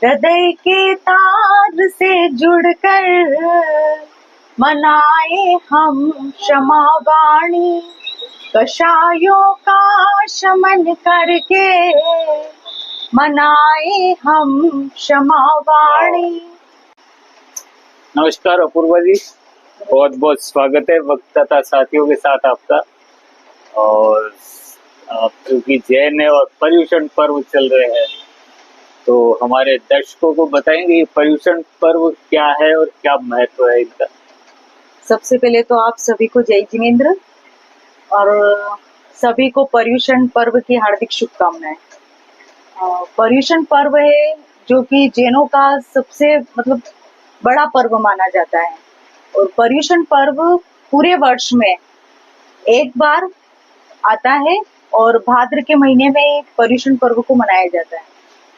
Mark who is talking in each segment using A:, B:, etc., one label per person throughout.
A: हृदय के तार से जुड़कर मनाए हम क्षमा वाणी, कषायों का शमन करके मनाए हम क्षमा वाणी।
B: नमस्कार अपूर्वा जी, बहुत बहुत स्वागत है वक्त तथा साथियों के साथ आपका। और क्योंकि जैन है और पर्युषण पर्व चल रहे हैं, तो हमारे दर्शकों को बताएंगे ये पर्युषण पर्व क्या है और क्या महत्व है इनका।
A: सबसे पहले तो आप सभी को जय जिनेंद्र और सभी को पर्युषण पर्व की हार्दिक शुभकामनाएं। पर्युषण पर्व है जो कि जैनों का सबसे बड़ा पर्व माना जाता है और पर्युषण पर्व पूरे वर्ष में एक बार आता है और भाद्र के महीने में पर्युषण पर्व को मनाया जाता है।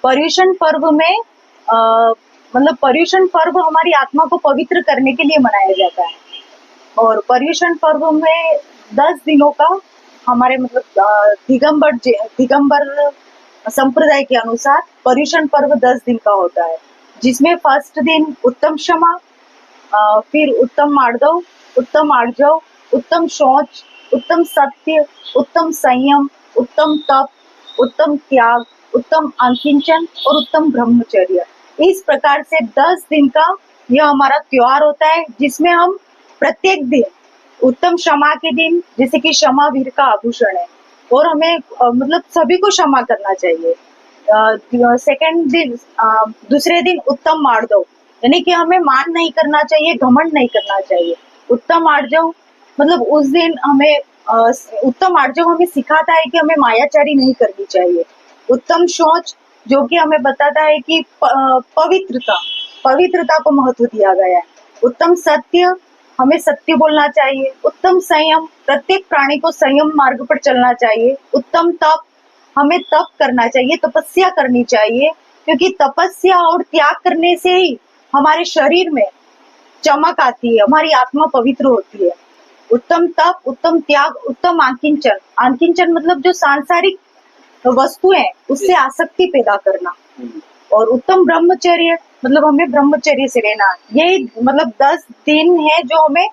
A: पर्युषण पर्व में पर्युषण पर्व हमारी आत्मा को पवित्र करने के लिए मनाया जाता है और पर्युषण पर्व में 10 दिनों का हमारे दिगंबर संप्रदाय के अनुसार पर्युषण पर्व 10 दिन का होता है, जिसमें फर्स्ट दिन उत्तम क्षमा, फिर उत्तम मार्दव, उत्तम आर्जव, उत्तम शौच, उत्तम सत्य, उत्तम संयम, उत्तम तप, उत्तम त्याग, उत्तम अकिंचन और उत्तम ब्रह्मचर्य। इस प्रकार से 10 दिन का यह हमारा त्योहार होता है, जिसमें हम प्रत्येक दिन उत्तम क्षमा के दिन, जैसे कि क्षमा वीर का आभूषण है और हमें सभी को क्षमा करना चाहिए। सेकंड दिन दूसरे दिन उत्तम मार्दव, यानी कि हमें मान नहीं करना चाहिए, घमंड नहीं करना चाहिए। उत्तम आर्जव उस दिन हमें उत्तम आर्जव हमें सिखाता है कि हमें मायाचारी नहीं करनी चाहिए। उत्तम शौच जो कि हमें बताता है कि पवित्रता को महत्व दिया गया है। उत्तम सत्य, हमें सत्य बोलना चाहिए। उत्तम संयम, प्रत्येक प्राणी को संयम मार्ग पर चलना चाहिए। उत्तम तप, हमें तप करना चाहिए, तपस्या करनी चाहिए, क्योंकि तपस्या और त्याग करने से ही हमारे शरीर में चमक आती है, हमारी आत्मा पवित्र होती है। उत्तम तप, उत्तम त्याग, उत्तम आकिंचन। आकिंचन जो सांसारिक वस्तुएं उससे आसक्ति पैदा करना। और उत्तम ब्रह्मचर्य हमें ब्रह्मचर्य से रहना। यही 10 दिन है जो हमें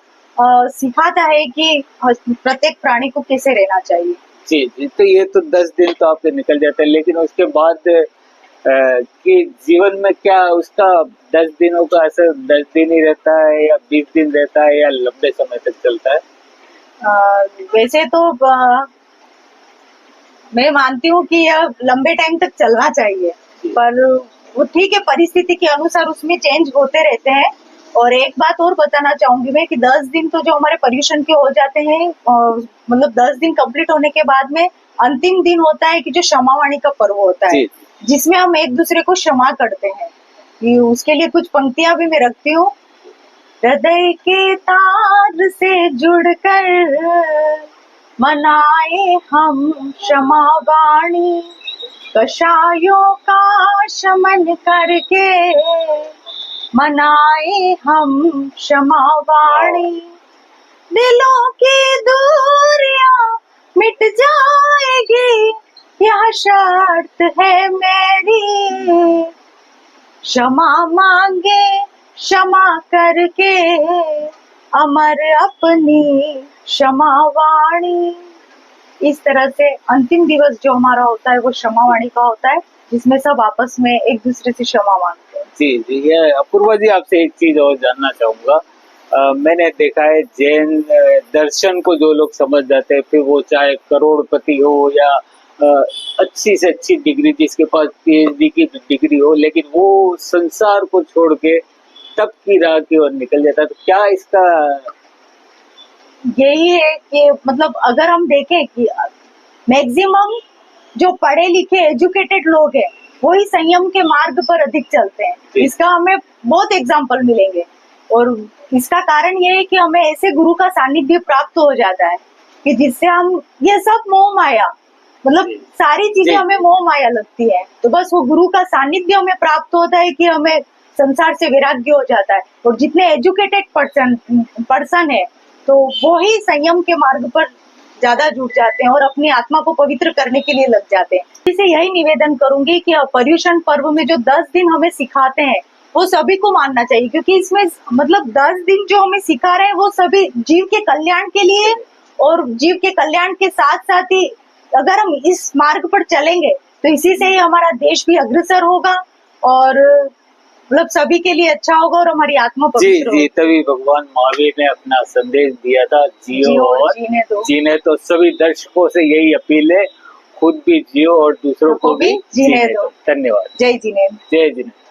A: सिखाता है कि प्रत्येक प्राणी को कैसे रहना चाहिए।
B: जी जी, तो ये तो 10 दिन तो आपके निकल जाते हैं, लेकिन उसके बाद कि जीवन में क्या उसका 10 दिनों का असर 10 दिन ही रहता है या 20 दिन रहता है या लंबे समय तक चलता है?
A: वैसे तो मैं मानती हूँ कि यह लंबे टाइम तक चलना चाहिए, पर वो ठीक है, परिस्थिति के अनुसार उसमें चेंज होते रहते हैं। और एक बात और बताना चाहूंगी मैं कि 10 दिन तो जो हमारे पर्युषण के हो जाते हैं, 10 दिन कंप्लीट होने के बाद में अंतिम दिन होता है कि जो क्षमावाणी का पर्व होता है, जिसमें हम एक दूसरे को क्षमा करते हैं। कि उसके लिए कुछ पंक्तियां भी मैं रखती हूँ। हृदय के तार से जुड़कर मनाए हम क्षमा वाणी, कषायों का शमन करके मनाए हम क्षमा वाणी। दिलों की दूरियां मिट जाएगी, यह शर्त है मेरी। क्षमा मांगे क्षमा करके अमर अपनी क्षमा वाणी। इस तरह से अंतिम दिवस जो हमारा होता है वो क्षमा वाणी का होता है, जिसमें सब आपस में एक दूसरे से क्षमा मांगते हैं।
B: जी जी, ये अपूर्वा जी, आपसे एक चीज और जानना चाहूंगा। मैंने देखा है जैन दर्शन को जो लोग समझ जाते हैं, फिर वो चाहे करोड़पति हो या अच्छी से अच्छी डिग्री, जिसके पास PhD की डिग्री हो, लेकिन वो संसार को छोड़ के तप की राह की ओर निकल जाता है। तो क्या इसका
A: यही है कि अगर हम देखें कि मैक्सिमम जो पढ़े लिखे एजुकेटेड लोग हैं वो ही संयम के मार्ग पर अधिक चलते हैं। इसका हमें बहुत एग्जाम्पल मिलेंगे और इसका कारण ये है कि हमें ऐसे गुरु का सानिध्य प्राप्त हो जाता है कि जिससे हम ये सब मोह माया सारी चीजें हमें मोह माया लगती है, तो बस वो गुरु का सानिध्य हमें प्राप्त होता है कि हमें संसार से वैराग्य हो जाता है। और जितने एजुकेटेड पर्सन है तो वो ही संयम के मार्ग पर ज्यादा जुट जाते हैं और अपनी आत्मा को पवित्र करने के लिए लग जाते हैं। इसे यही निवेदन करूंगी कि पर्युषण पर्व में जो 10 दिन हमें सिखाते हैं वो सभी को मानना चाहिए, क्योंकि इसमें मतलब 10 दिन जो हमें सिखा रहे हैं वो सभी जीव के कल्याण के लिए, और जीव के कल्याण के साथ साथ ही अगर हम इस मार्ग पर चलेंगे तो इसी से ही हमारा देश भी अग्रसर होगा और मतलब सभी के लिए अच्छा होगा और हमारी आत्मा
B: जी
A: पवित्र
B: जी,
A: होगी।
B: तभी भगवान महावीर ने अपना संदेश दिया था, जियो
A: जियो और
B: और
A: जीने दो।
B: जीने। तो सभी दर्शकों से यही अपील है, खुद भी जियो और दूसरों को भी जीने दो। धन्यवाद।
A: जय जिनेन्द्र।
B: जय जिनेन्द्र।